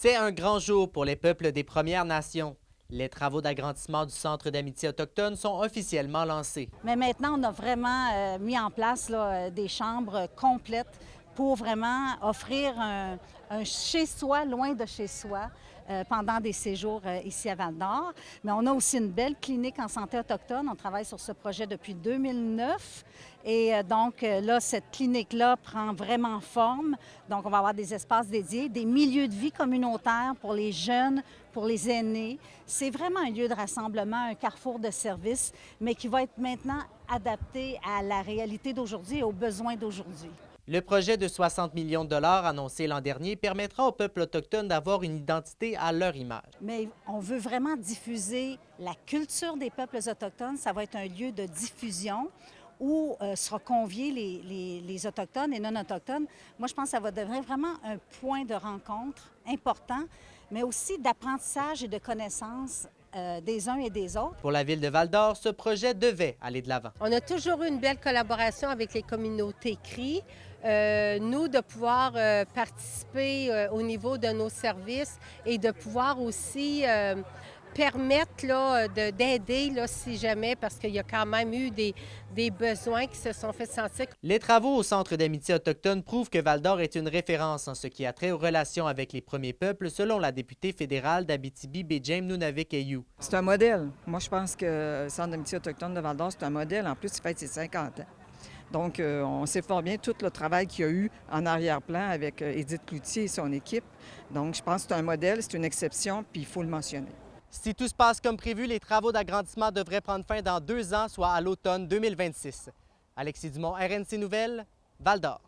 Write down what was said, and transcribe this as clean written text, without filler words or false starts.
C'est un grand jour pour les peuples des Premières Nations. Les travaux d'agrandissement du Centre d'amitié autochtone sont officiellement lancés. Mais maintenant, on a vraiment mis en place des chambres complètes pour vraiment offrir un chez-soi, loin de chez soi, pendant des séjours ici à Val-d'Or. Mais on a aussi une belle clinique en santé autochtone. On travaille sur ce projet depuis 2009. Et donc là, cette clinique-là prend vraiment forme. Donc, on va avoir des espaces dédiés, des milieux de vie communautaires pour les jeunes, pour les aînés. C'est vraiment un lieu de rassemblement, un carrefour de services, mais qui va être maintenant adapté à la réalité d'aujourd'hui et aux besoins d'aujourd'hui. Le projet de 60 millions de dollars annoncé l'an dernier permettra aux peuples autochtones d'avoir une identité à leur image. Mais on veut vraiment diffuser la culture des peuples autochtones. Ça va être un lieu de diffusion où seront conviés les Autochtones et non-Autochtones. Moi, je pense que ça va devenir vraiment un point de rencontre important, mais aussi d'apprentissage et de connaissance des uns et des autres. Pour la ville de Val-d'Or, ce projet devait aller de l'avant. On a toujours eu une belle collaboration avec les communautés CRI. Nous, de pouvoir participer au niveau de nos services et de pouvoir aussi permettre d'aider si jamais, parce qu'il y a quand même eu des besoins qui se sont fait sentir. Les travaux au Centre d'amitié autochtone prouvent que Val-d'Or est une référence en ce qui a trait aux relations avec les premiers peuples, selon la députée fédérale d'Abitibi-Baie-James, Nunavik-Aiyou. C'est un modèle. Moi, je pense que le Centre d'amitié autochtone de Val-d'Or, c'est un modèle. En plus, il fête ses 50 ans. Donc, on sait fort bien tout le travail qu'il y a eu en arrière-plan avec Édith Cloutier et son équipe. Donc, je pense que c'est un modèle, c'est une exception, puis il faut le mentionner. Si tout se passe comme prévu, les travaux d'agrandissement devraient prendre fin dans 2 ans, soit à l'automne 2026. Alexis Dumont, RNC Nouvelles, Val-d'Or.